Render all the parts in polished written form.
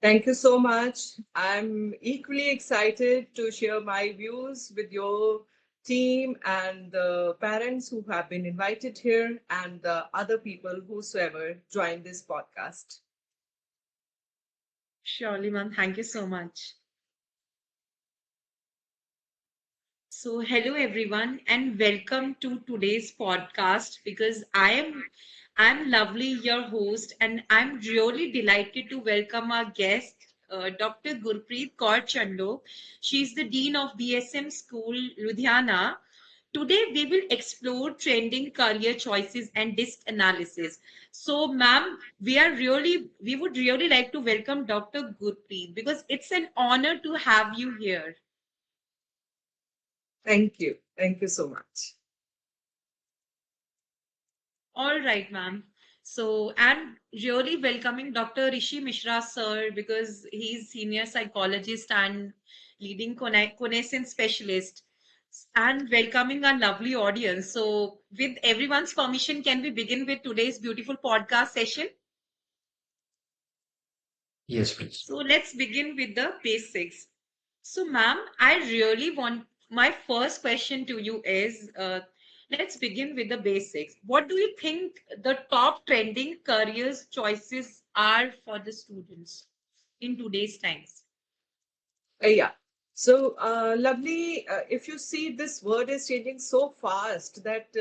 Thank you so much. I'm equally excited to share my views with your team and the parents who have been invited here and the other people whosoever joined this podcast. Surely, ma'am. Thank you so much. So, hello everyone, and welcome to today's podcast. Because I'm Lovely, your host, and I'm really delighted to welcome our guest, Dr. Gurpreet Kaur Chandok. She's the Dean of BSM School, Ludhiana. Today, we will explore trending career choices and disc analysis. So, ma'am, we would really like to welcome Dr. Gurpreet because it's an honor to have you here. Thank you. Thank you so much. All right, ma'am. So, and really welcoming Dr. Rishi Mishra, sir, because he's senior psychologist and leading Connaissance specialist, and welcoming our lovely audience. So, with everyone's permission, can we begin with today's beautiful podcast session? Yes, please. So, let's begin with the basics. So, ma'am, I really want my first question to you is let's begin with the basics. What do you think the top trending careers choices are for the students in today's times? Yeah. So, lovely. If you see, this word is changing so fast that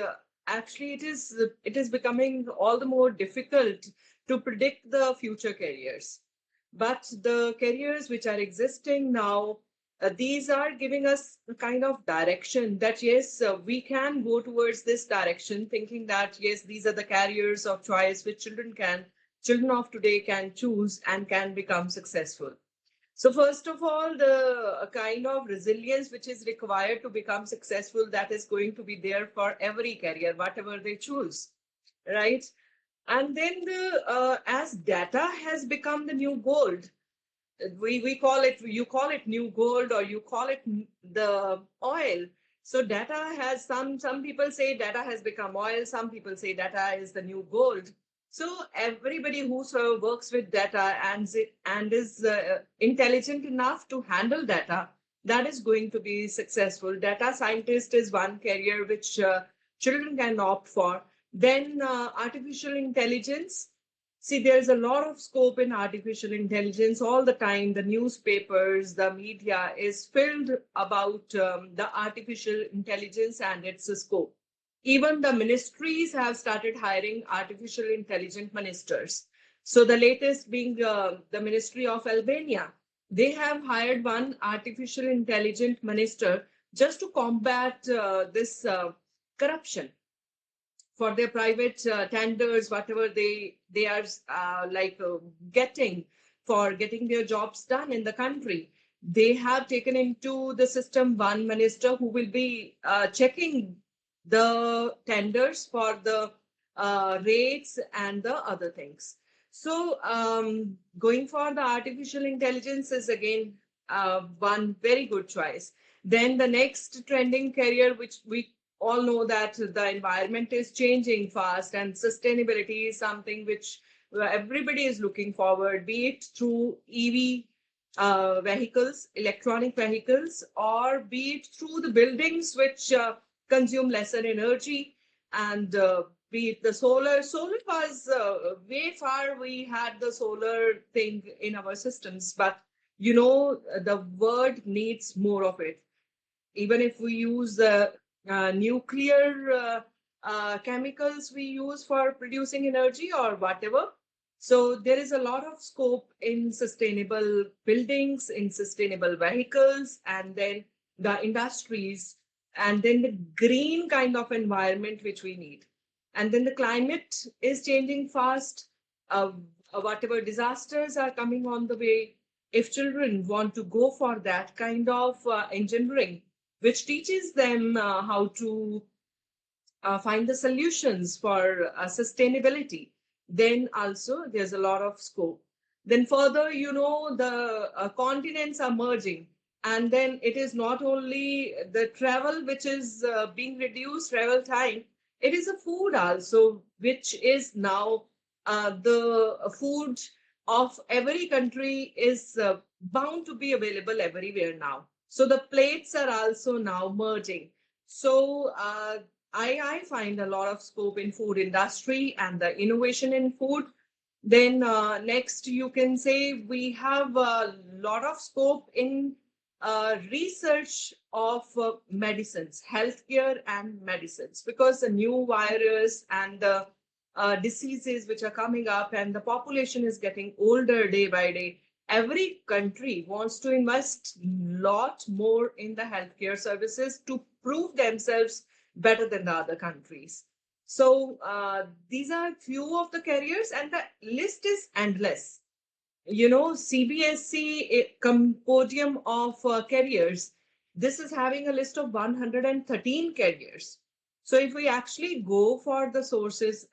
actually it is becoming all the more difficult to predict the future careers. But the careers which are existing now, these are giving us a kind of direction that yes, we can go towards this direction, thinking that yes, these are the careers of choice which children of today can choose and can become successful. So first of all, the kind of resilience which is required to become successful, that is going to be there for every career, whatever they choose, right? And then as data has become the new gold, we call it, you call it new gold or you call it the oil. So data has some people say data has become oil, some people say data is the new gold. So everybody who sort of works with data and is intelligent enough to handle data, that is going to be successful. Data scientist is one career which children can opt for. Then artificial intelligence. See, there's a lot of scope in artificial intelligence all the time. The newspapers, the media is filled about the artificial intelligence and its scope. Even the ministries have started hiring artificial intelligent ministers. So the latest being the Ministry of Albania. They have hired one artificial intelligent minister just to combat this corruption for their private tenders, whatever they are getting for getting their jobs done in the country. They have taken into the system one minister who will be checking the tenders for the rates and the other things. So going for the artificial intelligence is again one very good choice. Then the next trending career, which we all know that the environment is changing fast and sustainability is something which everybody is looking forward, be it through EV vehicles, electronic vehicles, or be it through the buildings which consume lesser energy, and be it the solar. Solar was way far, we had the solar thing in our systems, but the world needs more of it. Even if we use the nuclear chemicals we use for producing energy or whatever. So there is a lot of scope in sustainable buildings, in sustainable vehicles, and then the industries, and then the green kind of environment which we need. And then the climate is changing fast. Uh, Whatever disasters are coming on the way, if children want to go for that kind of engineering, which teaches them how to find the solutions for sustainability, then also there's a lot of scope. Then further, the continents are merging. And then it is not only the travel which is being reduced, travel time, it is a food also, which is now the food of every country is bound to be available everywhere now. So the plates are also now merging. So I find a lot of scope in food industry and the innovation in food. Then next, you can say we have a lot of scope in research of medicines, healthcare and medicines, because the new virus and the diseases which are coming up and the population is getting older day by day. Every country wants to invest a lot more in the healthcare services to prove themselves better than the other countries. So these are few of the careers, and the list is endless. You know, CBSC Compendium of Careers, this is having a list of 113 careers. So if we actually go for the sources,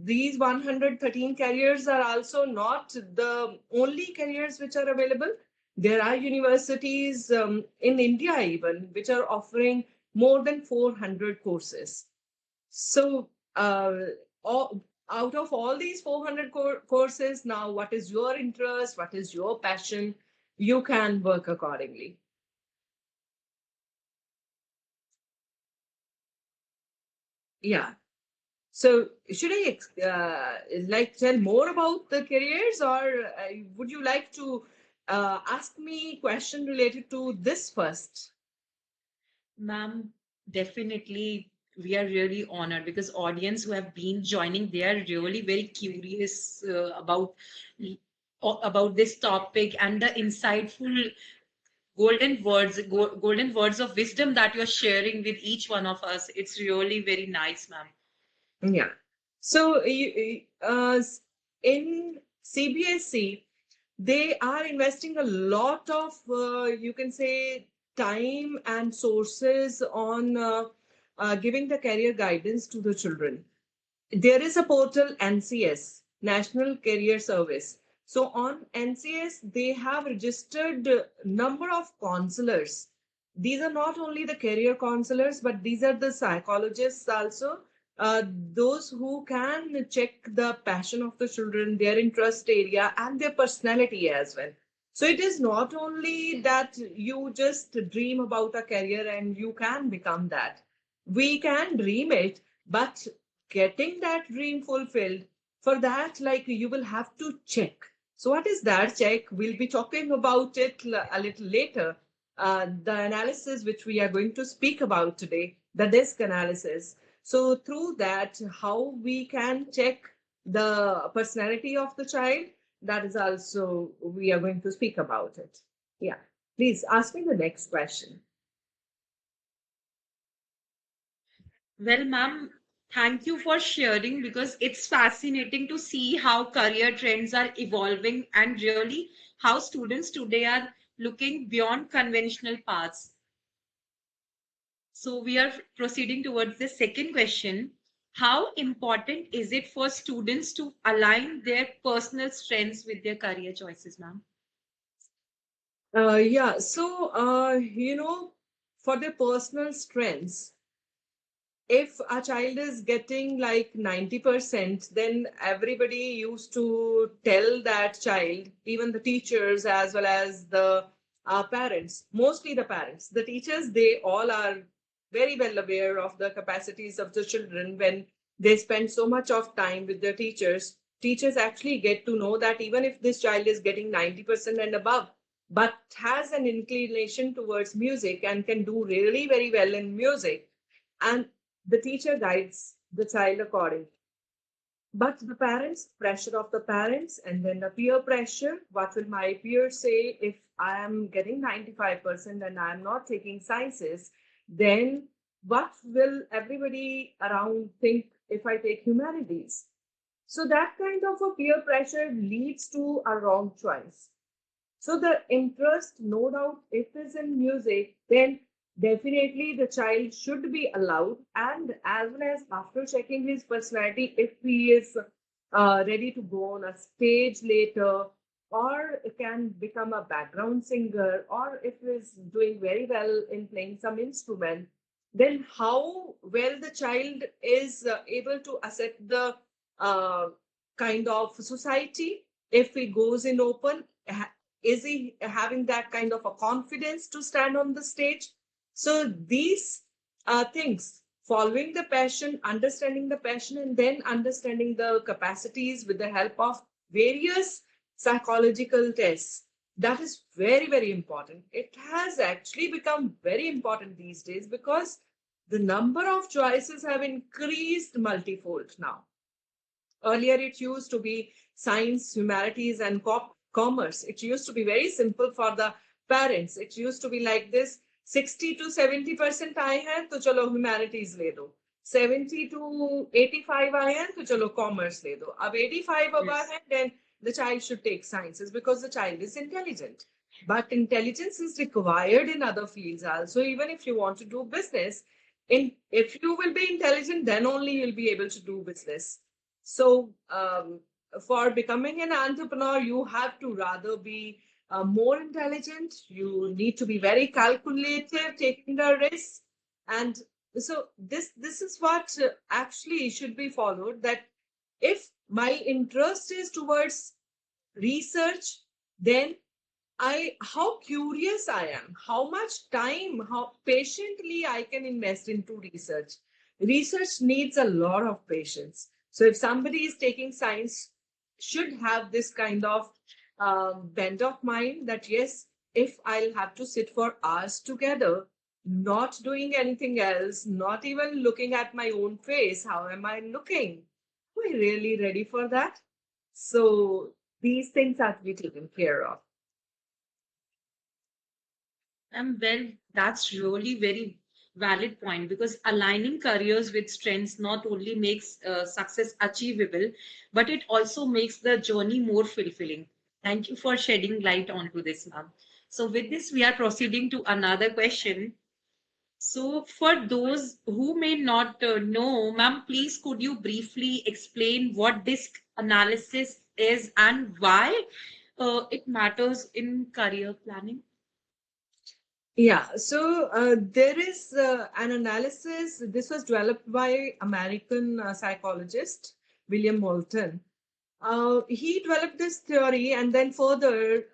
these 113 careers are also not the only careers which are available. There are universities in India even which are offering more than 400 courses. So, all, out of all these 400 courses, now what is your interest? What is your passion? You can work accordingly. Yeah. So, should I like tell more about the careers, or would you like to ask me question related to this first? Ma'am, definitely we are really honored because audience who have been joining, they are really very curious about this topic and the insightful golden words of wisdom that you're sharing with each one of us. It's really very nice, ma'am. Yeah. So, in CBSC, they are investing a lot of, you can say, time and sources on giving the career guidance to the children. There is a portal, NCS, National Career Service. So on NCS, they have registered number of counselors. These are not only the career counselors, but these are the psychologists also. Those who can check the passion of the children, their interest area, and their personality as well. So it is not only that you just dream about a career and you can become that. We can dream it, but getting that dream fulfilled, for that, like, you will have to check. So what is that check? We'll be talking about it a little later. The analysis which we are going to speak about today, the disc analysis. So through that, how we can check the personality of the child, that is also we are going to speak about it. Yeah. Please ask me the next question. Well, ma'am, thank you for sharing because it's fascinating to see how career trends are evolving and really how students today are looking beyond conventional paths. So we are proceeding towards the second question. How important is it for students to align their personal strengths with their career choices, ma'am? Yeah, so for their personal strengths, if a child is getting like 90%, then everybody used to tell that child, even the teachers as well as the parents, mostly the parents, the teachers, they all are very well aware of the capacities of the children. When they spend so much of time with their teachers, teachers actually get to know that even if this child is getting 90% and above, but has an inclination towards music and can do really very well in music, and the teacher guides the child accordingly. But the parents, pressure of the parents, and then the peer pressure. What will my peers say if I am getting 95% and I am not taking sciences? Then what will everybody around think if I take humanities? So that kind of a peer pressure leads to a wrong choice. So the interest, no doubt, if is in music, then definitely the child should be allowed. And as well as after checking his personality, if he is ready to go on a stage later, or can become a background singer, or if he is doing very well in playing some instrument, then how well the child is able to accept the uh, kind of society. If he goes in open, is he having that kind of a confidence to stand on the stage? So these things, following the passion, and then understanding the capacities with the help of various psychological tests, that is very, very important. It has actually become very important these days because the number of choices have increased multifold now. Earlier, it used to be science, humanities, and commerce. It used to be very simple for the parents. It used to be like this: 60 to 70% आए हैं तो चलो humanities ले दो, 70 to 85 आए हैं तो चलो commerce ले दो. अब 85 above Yes. है, then the child should take sciences because the child is intelligent. But intelligence is required in other fields also. Even if you want to do business, if you will be intelligent, then only you'll be able to do business. So, for becoming an entrepreneur, you have to rather be more intelligent. You need to be very calculative, taking the risks, and so this is what actually should be followed. That if my interest is towards research, then how curious I am, how much time, how patiently I can invest into research. Research needs a lot of patience. So if somebody is taking science, should have this kind of bent of mind that yes, if I'll have to sit for hours together, not doing anything else, not even looking at my own face, how am I looking? Am I really ready for that? So these things have to be taken care of. Well, that's really very valid point because aligning careers with strengths not only makes success achievable, but it also makes the journey more fulfilling. Thank you for shedding light onto this, ma'am. So, with this, we are proceeding to another question. So, for those who may not know, ma'am, please could you briefly explain what disc analysis is and why it matters in career planning? Yeah, so there is an analysis. This was developed by American psychologist William Moulton. He developed this theory, and then further,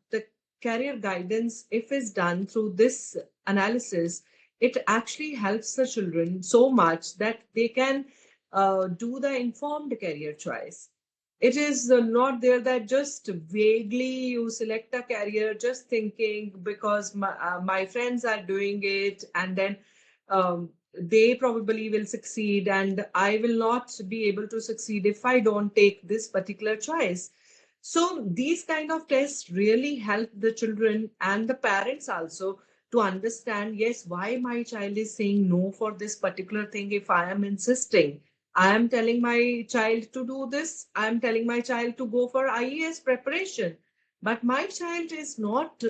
the career guidance, if is done through this analysis, it actually helps the children so much that they can do the informed career choice. It is not there that just vaguely you select a career just thinking because my friends are doing it, and then they probably will succeed and I will not be able to succeed if I don't take this particular choice. So these kind of tests really help the children and the parents also to understand, yes, why my child is saying no for this particular thing if I am insisting. I am telling my child to do this. I am telling my child to go for IES preparation. But my child is not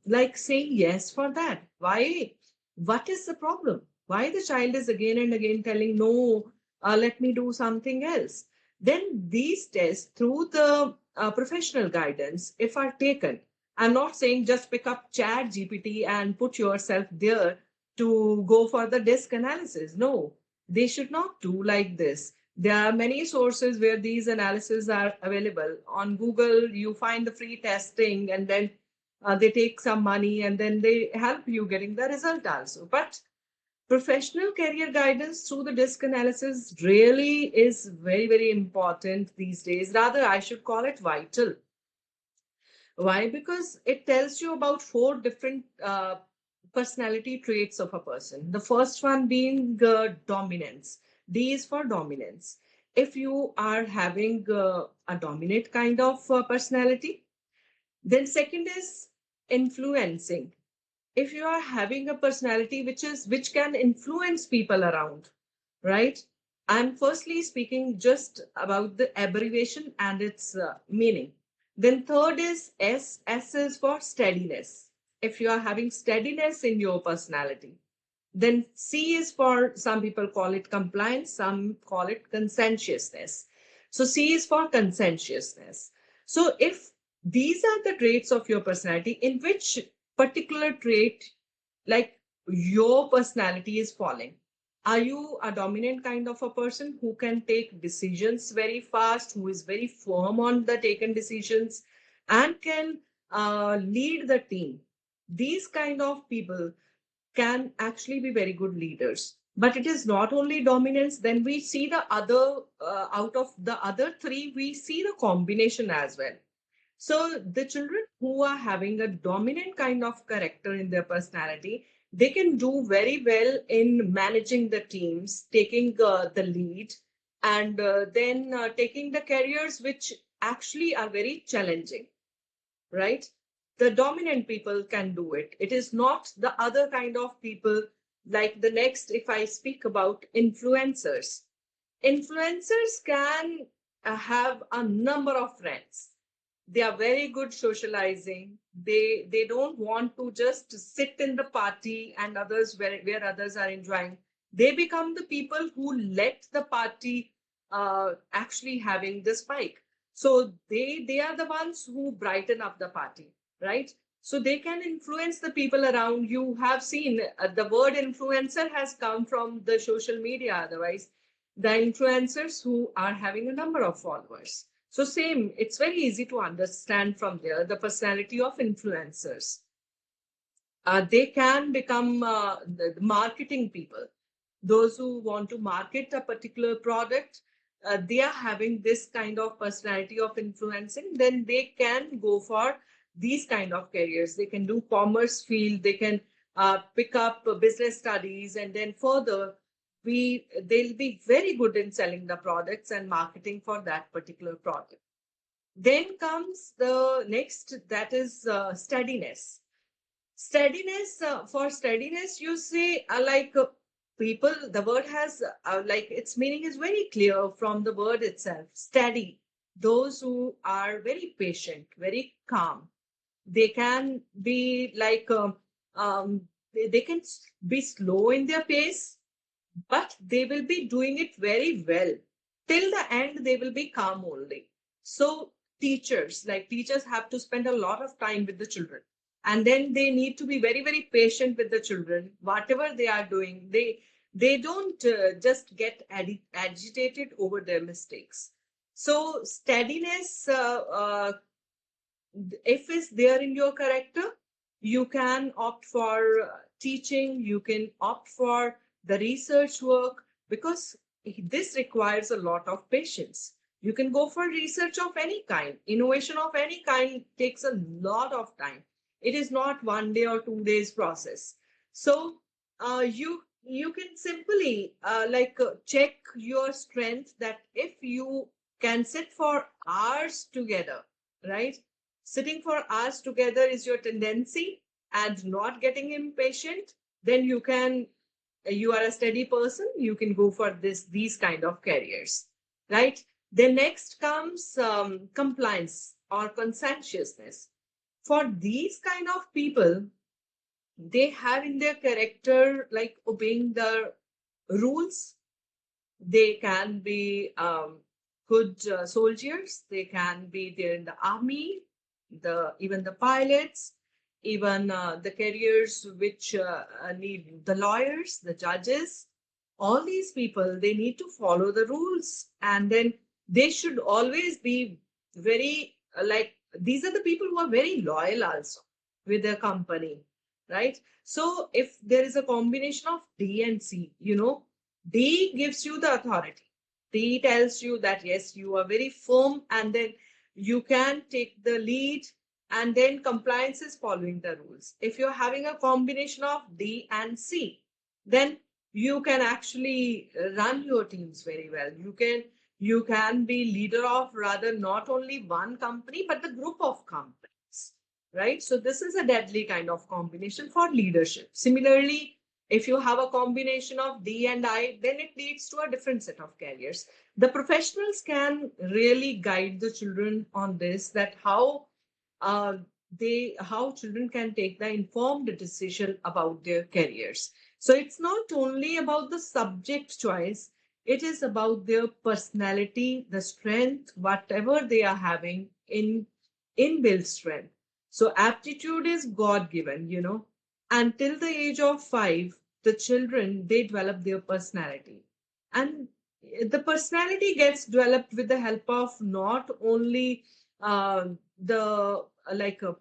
like saying yes for that. Why? What is the problem? Why the child is again and again telling no, let me do something else? Then these tests through the professional guidance, if are taken, I'm not saying just pick up Chat GPT and put yourself there to go for the disk analysis. No, they should not do like this. There are many sources where these analyses are available. On Google, you find the free testing, and then they take some money and then they help you getting the result also. But professional career guidance through the disk analysis really is very, very important these days. Rather, I should call it vital. Why? Because it tells you about four different personality traits of a person. The first one being dominance. D is for dominance. If you are having a dominant kind of personality, then second is influencing. If you are having a personality which can influence people around, right? I'm firstly speaking just about the abbreviation and its meaning. Then third is S. S is for steadiness. If you are having steadiness in your personality. Then C is for, some people call it compliance, some call it conscientiousness. So C is for conscientiousness. So if these are the traits of your personality, in which particular trait, like, your personality is falling, Are you a dominant kind of a person who can take decisions very fast, who is very firm on the taken decisions, and can lead the team? These kind of people can actually be very good leaders. But it is not only dominance, then we see the other, out of the other three, we see the combination as well. So the children who are having a dominant kind of character in their personality, they can do very well in managing the teams, taking the lead, and then taking the careers which actually are very challenging, right? The dominant people can do it. It is not the other kind of people. Like the next, if I speak about influencers, influencers can have a number of friends. They are very good socializing. They don't want to just sit in the party and others where others are enjoying. They become the people who let the party actually having the spike. So they are the ones who brighten up the party, right? So they can influence the people around. You have seen the word influencer has come from the social media. Otherwise, the influencers who are having a number of followers. So same, it's very easy to understand from there the personality of influencers. They can become the marketing people. Those who want to market a particular product, they are having this kind of personality of influencing, then they can go for these kind of careers. They can do commerce field, they can pick up business studies, and then further they'll be very good in selling the products and marketing for that particular product. Then comes the next, that is steadiness. Steadiness, for steadiness, you say, people, the word has, like, its meaning is very clear from the word itself. Steady. Those who are very patient, very calm. They can be like, they can be slow in their pace, but they will be doing it very well. Till the end, they will be calm only. So, teachers, like teachers, have to spend a lot of time with the children. And then they need to be very, very patient with the children. Whatever they are doing, they don't just get agitated over their mistakes. So, steadiness, if it's there in your character, you can opt for teaching, you can opt for the research work, because this requires a lot of patience. You can go for research of any kind, innovation of any kind takes a lot of time. It is not 1 day or 2 days process. So you can simply check your strength, that if you can sit for hours together, right? Sitting for hours together is your tendency and not getting impatient, then you are a steady person, you can go for these kind of careers, right? Then next comes compliance or conscientiousness. For these kind of people, they have in their character like obeying the rules. They can be good soldiers. They can be there in the army, the even the pilots, even the careers which need the lawyers, the judges. All these people, they need to follow the rules, and then they should always be very these are the people who are very loyal also with their company, right? So if there is a combination of D and C, D gives you the authority. D tells you that yes, you are very firm, and then you can take the lead, and then compliance is following the rules. If you're having a combination of D and C, then you can actually run your teams very well. You can be leader of rather not only one company but the group of companies, right? So this is a deadly kind of combination for leadership. Similarly, if you have a combination of D and I, then it leads to a different set of careers. The professionals can really guide the children on this, that uh, how children can take the informed decision about their careers. So it's not only about the subject choice, it is about their personality, the strength, whatever they are having in inbuilt strength. So aptitude is God given, until the age of 5. the children, they develop their personality. And the personality gets developed with the help of not only the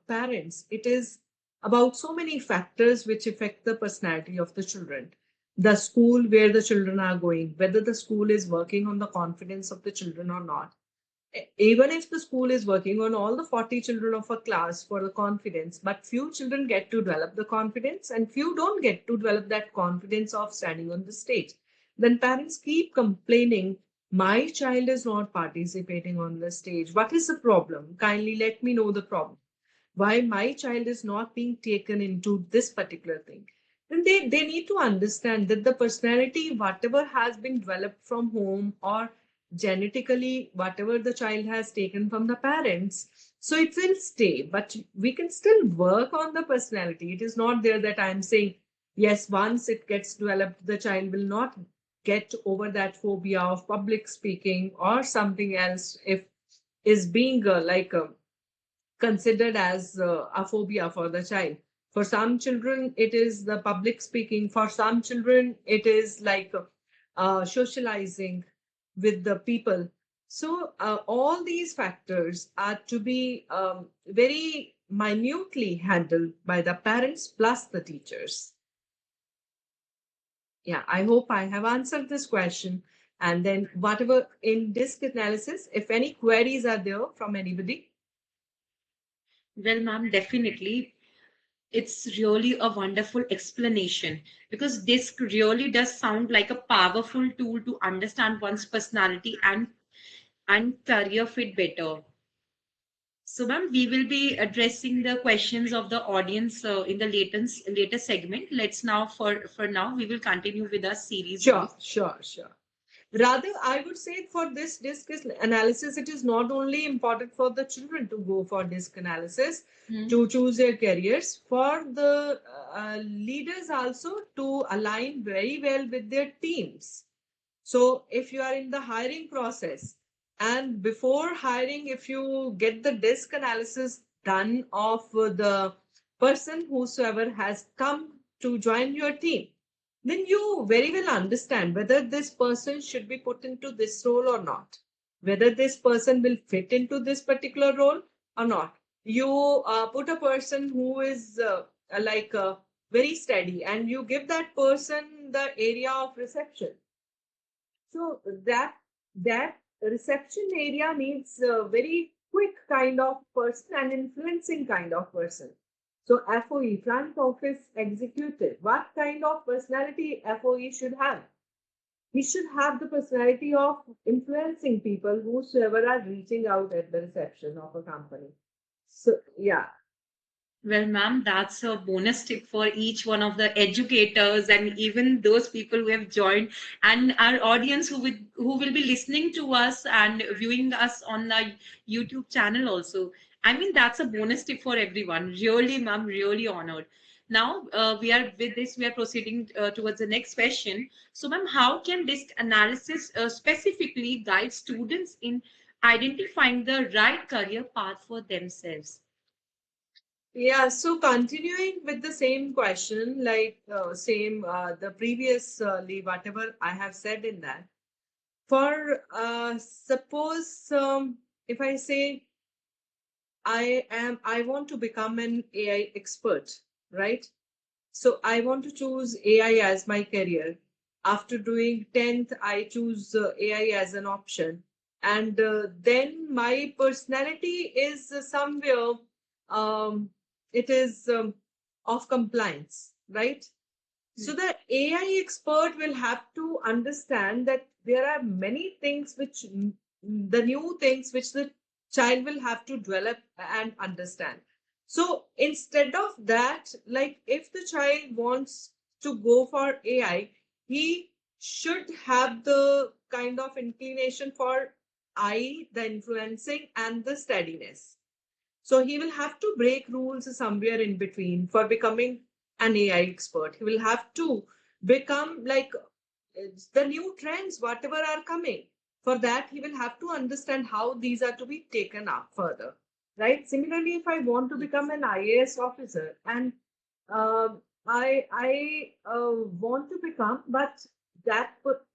parents. It is about so many factors which affect the personality of the children. The school where the children are going, whether the school is working on the confidence of the children or not. Even if the school is working on all the 40 children of a class for the confidence, but few children get to develop the confidence and few don't get to develop that confidence of standing on the stage, then parents keep complaining, my child is not participating on the stage. What is the problem? Kindly let me know the problem. Why my child is not being taken into this particular thing? Then they need to understand that the personality, whatever has been developed from home or genetically, whatever the child has taken from the parents, so it will stay. But we can still work on the personality. It is not there that I'm saying, yes, once it gets developed, the child will not get over that phobia of public speaking or something else if is being considered as a phobia for the child. For some children, it is the public speaking. For some children, it is socializing with the people. So, all these factors are to be very minutely handled by the parents plus the teachers. Yeah, I hope I have answered this question. And then, whatever in disk analysis, if any queries are there from anybody. Well, ma'am, definitely. It's really a wonderful explanation because this really does sound like a powerful tool to understand one's personality and career fit better. So, ma'am, we will be addressing the questions of the audience in the later segment. Let's now, for now, we will continue with our series Sure, one. sure, sure. Rather, I would say for this disk analysis, it is not only important for the children to go for disk analysis Hmm. to choose their careers, for the leaders also to align very well with their teams. So, if you are in the hiring process and before hiring, if you get the disk analysis done of the person whosoever has come to join your team, then you very well understand whether this person should be put into this role or not, whether this person will fit into this particular role or not. You put a person who is very steady and you give that person the area of reception. So that reception area needs a very quick kind of person and influencing kind of person. So FOE, front office executive, what kind of personality FOE should have? He should have the personality of influencing people whosoever are reaching out at the reception of a company. So yeah, Well, ma'am, that's a bonus tip for each one of the educators and even those people who have joined and our audience who will be listening to us and viewing us on the YouTube channel also. I mean, that's a bonus tip for everyone. Really, ma'am, really honored. Now, we are with this, we are proceeding towards the next question. So, ma'am, how can disk analysis specifically guide students in identifying the right career path for themselves? yeah. So continuing with the same question, same the previously whatever I have said in that. For suppose if I say I want to become an AI expert, right? So I want to choose AI as my career. After doing 10th, I choose AI as an option. And then my personality is somewhere, um, it is of compliance, right? So the AI expert will have to understand that there are many things which the new things which the child will have to develop and understand. So instead of that, like if the child wants to go for AI, he should have the kind of inclination for the influencing and the steadiness. So he will have to break rules somewhere in between for becoming an AI expert. He will have to become the new trends, whatever are coming. For that, he will have to understand how these are to be taken up further. Right? Similarly, if I want to become an IAS officer and I want to become, but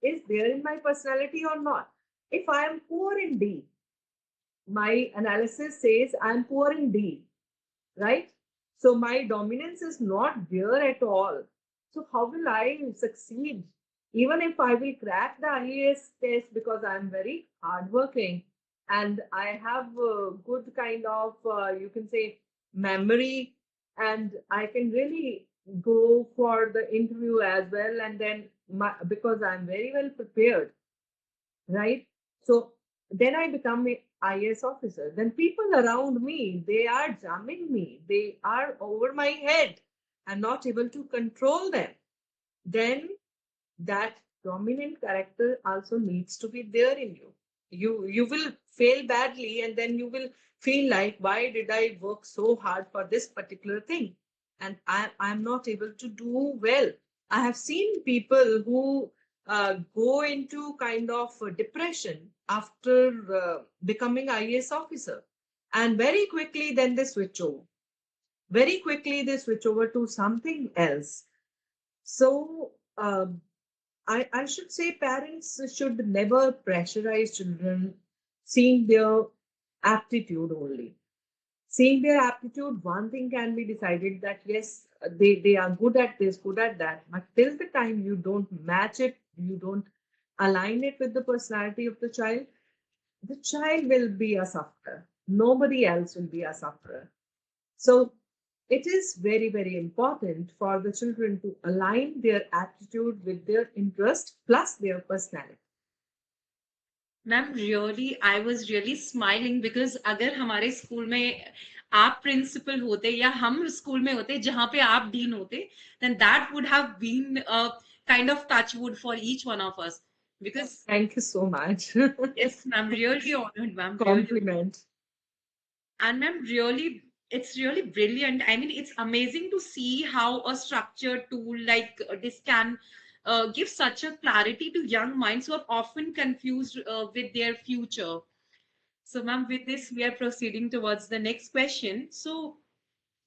is there in my personality or not? If I am poor in D, my analysis says I'm poor in D, right? So my dominance is not there at all. So how will I succeed? Even if I will crack the IAS test because I'm very hardworking and I have a good kind of, you can say, memory, and I can really go for the interview as well. And then because I'm very well prepared, right? So then I become a IAS officer. Then people around me, they are jamming me. They are over my head. I'm not able to control them. Then that dominant character also needs to be there in you. You will fail badly, and then you will feel like, why did I work so hard for this particular thing? And I'm not able to do well. I have seen people who go into kind of depression after becoming IAS officer. And very quickly, then they switch over. Very quickly, they switch over to something else. So, I should say parents should never pressurize children seeing their aptitude only. Seeing their aptitude, one thing can be decided that yes, they are good at this, good at that. But till the time you don't match it, you don't align it with the personality of the child will be a sufferer. Nobody else will be a sufferer. So it is very, very important for the children to align their attitude with their interest plus their personality. Ma'am really I was really smiling because अगर हमारे school में आप principal होते या हम school में होते जहां पे आप डीन होते then that would have been a kind of touch wood for each one of us because Thank you so much. yes ma'am really honored ma'am really. Compliment. And ma'am, really, it's really brilliant. I mean, it's amazing to see how a structured tool like this can give such a clarity to young minds who are often confused with their future. So, ma'am, with this, we are proceeding towards the next question. So,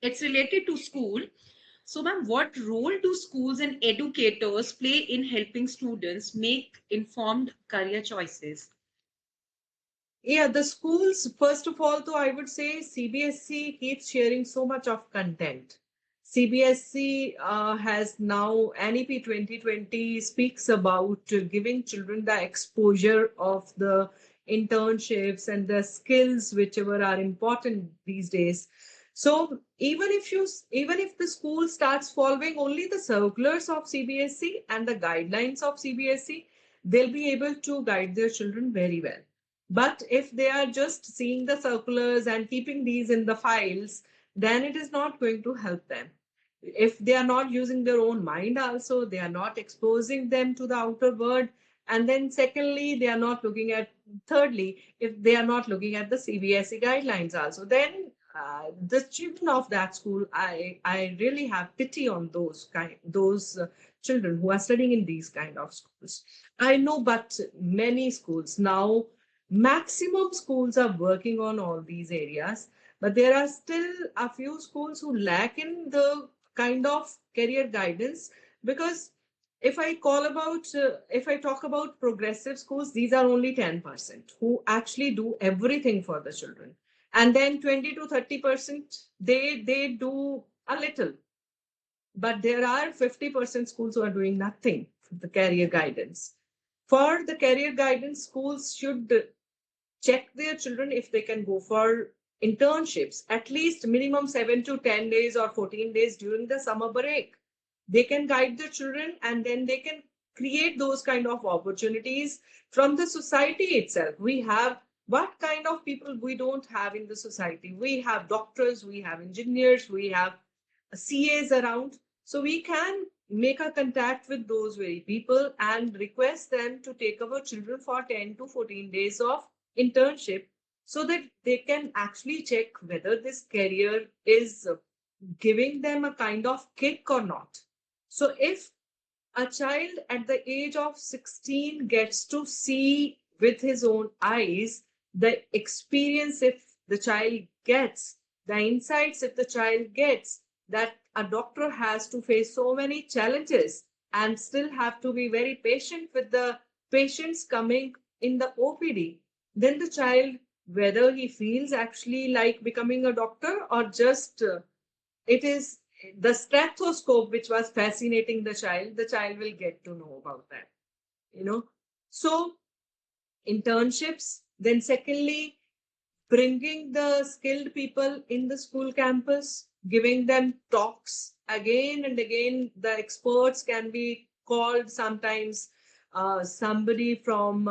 it's related to school. So, ma'am, what role do schools and educators play in helping students make informed career choices? Yeah, the schools, first of all, though, I would say CBSE keeps sharing so much of content. CBSE has now NEP 2020 speaks about giving children the exposure of the internships and the skills whichever are important these days. So even if the school starts following only the circulars of CBSE and the guidelines of CBSE, they'll be able to guide their children very well. But if they are just seeing the circulars and keeping these in the files, then it is not going to help them. If they are not using their own mind, also, they are not exposing them to the outer world. And then, secondly, they are not looking at, thirdly, if they are not looking at the CBSE guidelines, also, then the children of that school, I really have pity on those children who are studying in these kind of schools. I know, but many schools now, maximum schools are working on all these areas, but there are still a few schools who lack in the kind of career guidance. Because if I talk about progressive schools, these are only 10% who actually do everything for the children, and then 20 to 30% they do a little, but there are 50% schools who are doing nothing for the career guidance. For the career guidance, schools should check their children if they can go for internships at least minimum 7 to 10 days or 14 days during the summer break. They can guide their children, and then they can create those kind of opportunities from the society itself. We have, what kind of people we don't have in the society? We have doctors, we have engineers, we have CAs around. So we can make a contact with those very people and request them to take our children for 10 to 14 days of internship, so that they can actually check whether this career is giving them a kind of kick or not. So if a child at the age of 16 gets to see with his own eyes, the experience if the child gets, the insights if the child gets, that a doctor has to face so many challenges and still have to be very patient with the patients coming in the OPD. Then the child, whether he feels actually like becoming a doctor or just it is the stethoscope which was fascinating the child will get to know about that, you know. So internships, then secondly bringing the skilled people in the school campus, giving them talks again and again. The experts can be called sometimes, somebody from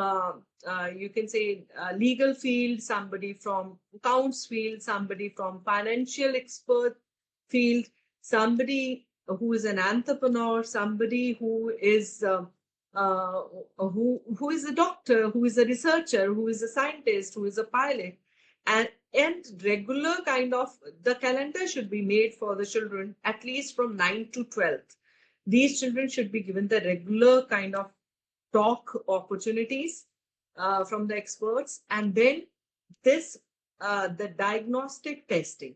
you can say legal field, somebody from accounts field, somebody from financial expert field, somebody who is an entrepreneur, somebody who is who is a doctor, who is a researcher, who is a scientist, who is a pilot, and regular kind of the calendar should be made for the children at least from 9 to 12th. These children should be given the regular kind of talk opportunities from the experts, and then this the diagnostic testing.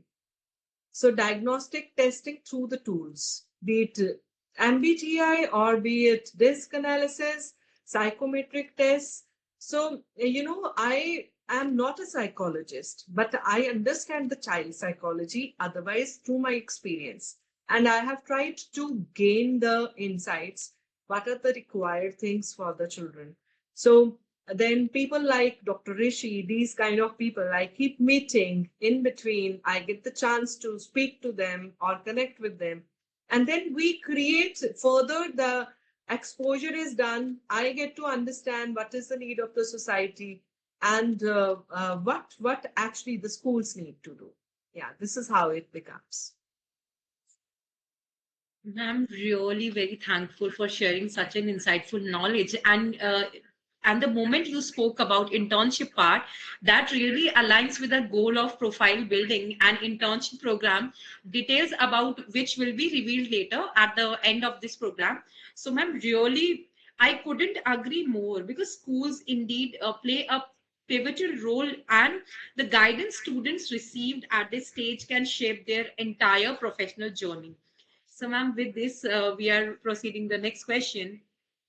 So diagnostic testing through the tools, be it MBTI or be it disc analysis, psychometric tests. So, I am not a psychologist, but I understand the child psychology otherwise through my experience. And I have tried to gain the insights. What are the required things for the children? So then people like Dr. Rishi, these kind of people, I keep meeting in between. I get the chance to speak to them or connect with them. And then we create further the exposure is done. I get to understand what is the need of the society and what actually the schools need to do. Yeah, this is how it becomes. I'm really very thankful for sharing such an insightful knowledge. And the moment you spoke about internship part, that really aligns with the goal of profile building and internship program, details about which will be revealed later at the end of this program. So, ma'am, really, I couldn't agree more, because schools indeed play a pivotal role, and the guidance students received at this stage can shape their entire professional journey. So, ma'am, with this, we are proceeding the next question.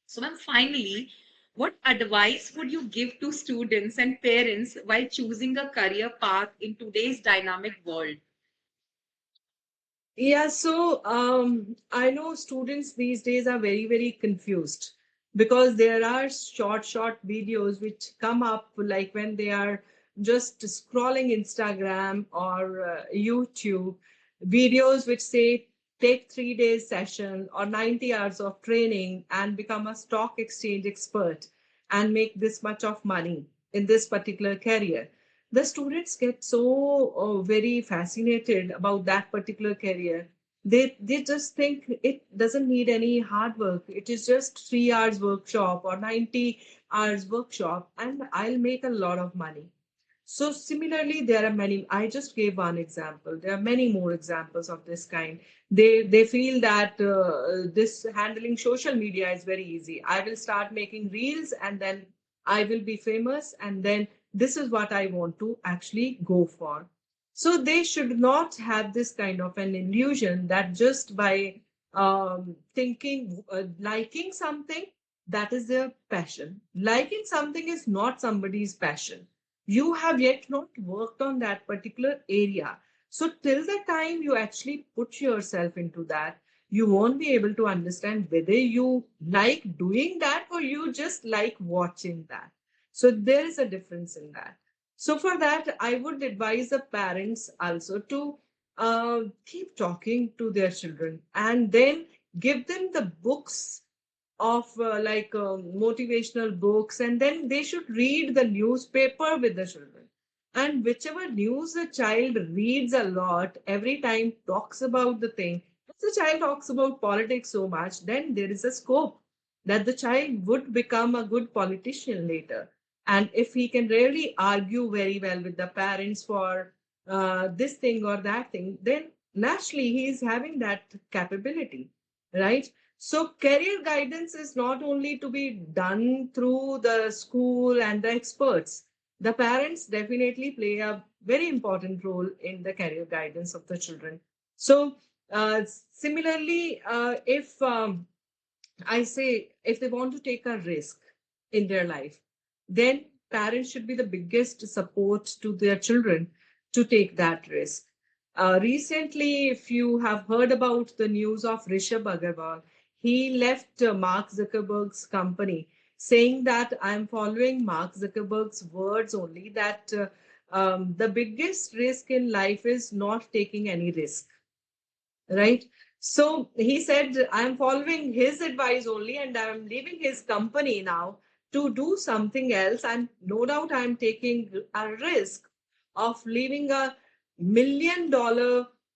So, ma'am, finally, what advice would you give to students and parents while choosing a career path in today's dynamic world? Yeah, so I know students these days are very, very confused because there are short videos which come up like when they are just scrolling Instagram or YouTube, videos which say take 3 days session or 90 hours of training and become a stock exchange expert and make this much of money in this particular career. The students get so very fascinated about that particular career. They just think it doesn't need any hard work. It is just 3 hours workshop or 90 hours workshop and I'll make a lot of money. So similarly, there are many. I just gave one example. There are many more examples of this kind. They feel that this handling social media is very easy. I will start making reels and then I will be famous and then this is what I want to actually go for. So they should not have this kind of an illusion that just by thinking, liking something, that is their passion. Liking something is not somebody's passion. You have yet not worked on that particular area. So, till the time you actually put yourself into that, you won't be able to understand whether you like doing that or you just like watching that. So, there is a difference in that. So, for that, I would advise the parents also to keep talking to their children and then give them the books of motivational books, and then they should read the newspaper with the children. And whichever news a child reads a lot every time talks about the thing, if the child talks about politics so much, then there is a scope that the child would become a good politician later. And if he can really argue very well with the parents for this thing or that thing, then naturally he is having that capability, right? So career guidance is not only to be done through the school and the experts. The parents definitely play a very important role in the career guidance of the children. So Similarly, if I say if they want to take a risk in their life, then parents should be the biggest support to their children to take that risk. Recently, if you have heard about the news of Rishabh Agarwal, he left Mark Zuckerberg's company saying that I'm following Mark Zuckerberg's words only that the biggest risk in life is not taking any risk, right? So he said, I'm following his advice only and I'm leaving his company now to do something else. And no doubt I'm taking a risk of leaving $1 million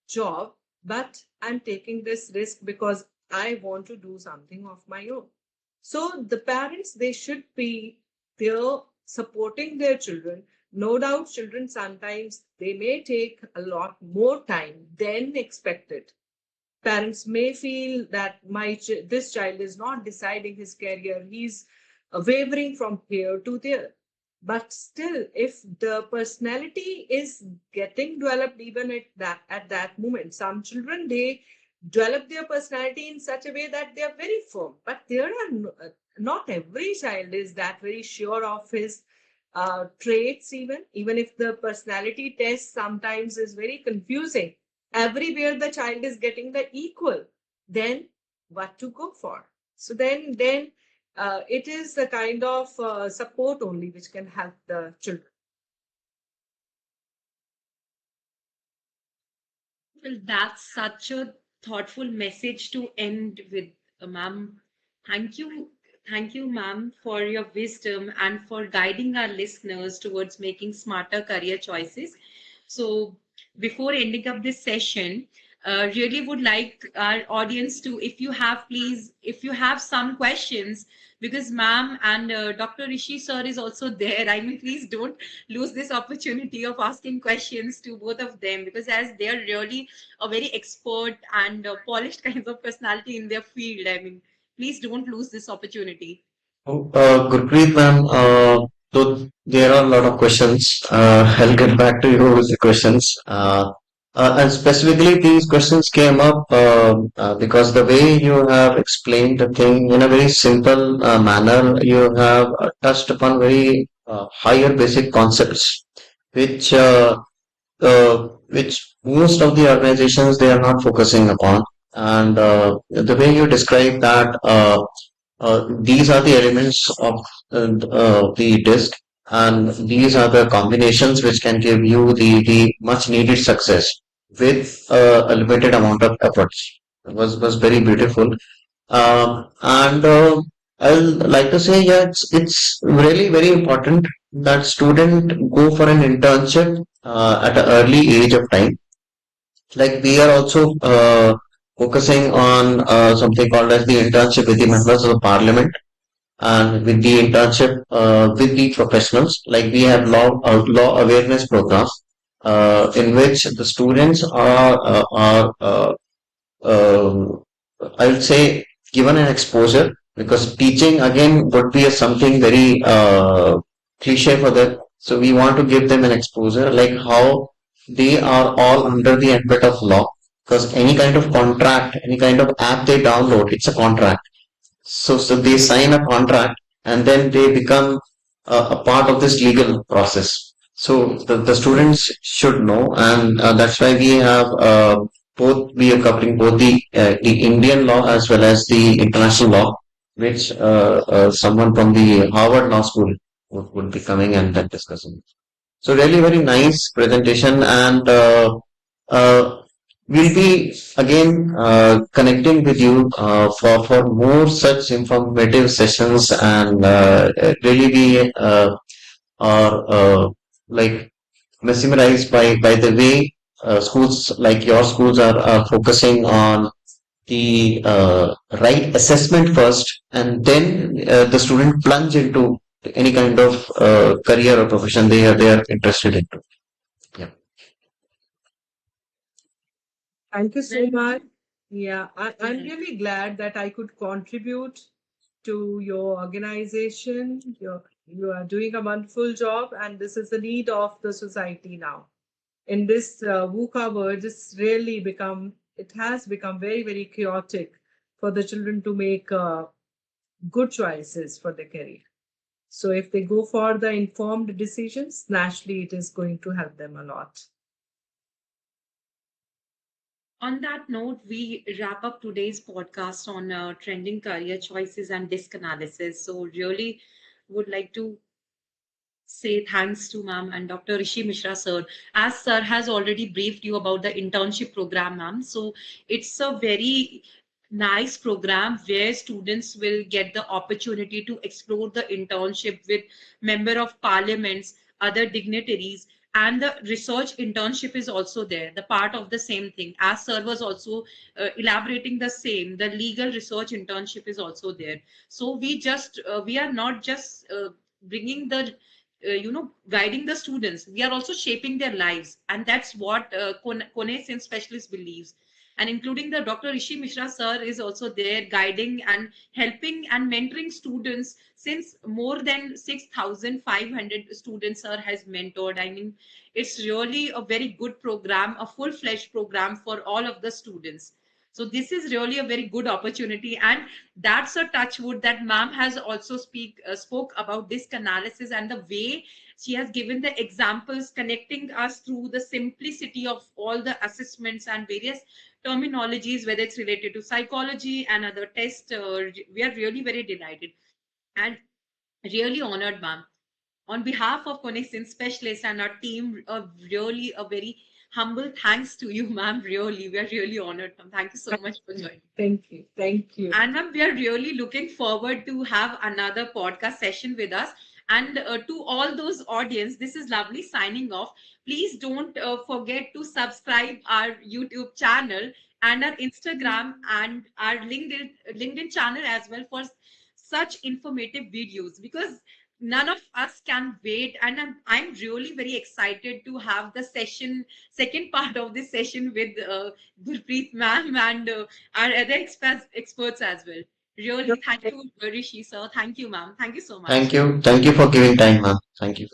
job, but I'm taking this risk because I want to do something of my own. So the parents, they should be there supporting their children. No doubt, children sometimes they may take a lot more time than expected. Parents may feel that this child is not deciding his career, he's wavering from here to there. But still, if the personality is getting developed even at that moment, some children, they develop their personality in such a way that they are very firm, but there are not every child is that very sure of his traits. Even if the personality test sometimes is very confusing, everywhere the child is getting the equal, then what to go for? So then it is the kind of support only which can help the children. Well, that's such a thoughtful message to end with, ma'am. Thank you. Thank you, ma'am, for your wisdom and for guiding our listeners towards making smarter career choices. So, before ending up this session, really would like our audience to, if you have, please, if you have some questions, because ma'am and Dr. Rishi sir is also there. I mean, please don't lose this opportunity of asking questions to both of them, because as they are really a very expert and polished kinds of personality in their field. I mean, please don't lose this opportunity. Gurpreet ma'am, so there are a lot of questions. I'll get back to you with the questions. And specifically, these questions came up because the way you have explained the thing in a very simple manner, you have touched upon very higher basic concepts, which which most of the organizations they are not focusing upon. And the way you describe that. These are the elements of the disk, and these are the combinations which can give you the much needed success with a limited amount of efforts. It was very beautiful. And I'll like to say, yeah, it's really very important that student go for an internship at an early age of time. Like we are also focusing on something called as the internship with the members of the parliament and with the internship with the professionals. Like we have law awareness programs in which the students are I would say given an exposure, because teaching again would be something very cliche for them. So we want to give them an exposure like how they are all under the ambit of law, because any kind of contract, any kind of app they download, it's a contract. So they sign a contract and then they become a part of this legal process. So the students should know, and that's why we have we are covering both the Indian law as well as the international law, which someone from the Harvard Law School would be coming and then discussing. So really very nice presentation, and uh, we'll be again connecting with you for more such informative sessions, and really we are like mesmerized by the way schools like your schools are focusing on the right assessment first, and then the student plunge into any kind of career or profession they are interested into. Yeah. Thank you so Well, much. Yeah, I'm well, really glad that I could contribute to your organization. You are doing a wonderful job, and this is the need of the society now. In this VUCA world, it's really become it has become very, very chaotic for the children to make good choices for their career. So if they go for the informed decisions, naturally it is going to help them a lot. On that note, we wrap up today's podcast on trending career choices and disc analysis. So, really would like to say thanks to ma'am and Dr. Rishi Mishra sir. As sir has already briefed you about the internship program, ma'am. So it's a very nice program where students will get the opportunity to explore the internship with member of parliaments, other dignitaries, and the research internship is also there, the part of the same thing. As sir was also elaborating the same, the legal research internship is also there. So we are not just bringing the guiding the students, we are also shaping their lives, and that's what Connaissance specialist believes. And including the Dr. Rishi Mishra sir is also there guiding and helping and mentoring students since more than 6,500 students sir has mentored. I mean, it's really a very good program, a full-fledged program for all of the students. So this is really a very good opportunity, and that's a touch wood that ma'am has also spoke about disc analysis and the way she has given the examples connecting us through the simplicity of all the assessments and various terminologies, whether it's related to psychology and other tests. We are really very delighted and really honored, ma'am. On behalf of Connaissance Specialist and our team, really a very humble thanks to you, ma'am. Really, we are really honored, ma'am. Thank you so much for joining. Thank you. Thank you. And ma'am, we are really looking forward to have another podcast session with us. And to all those audience, this is Lovely signing off. Please don't forget to subscribe our YouTube channel and our Instagram and our LinkedIn channel as well for such informative videos, because none of us can wait. And I'm really very excited to have the second part of this session with Gurpreet ma'am and our other experts as well. Really, thank you, Rishi sir. Thank you, ma'am. Thank you so much. Thank you. Thank you for giving time, ma'am. Thank you.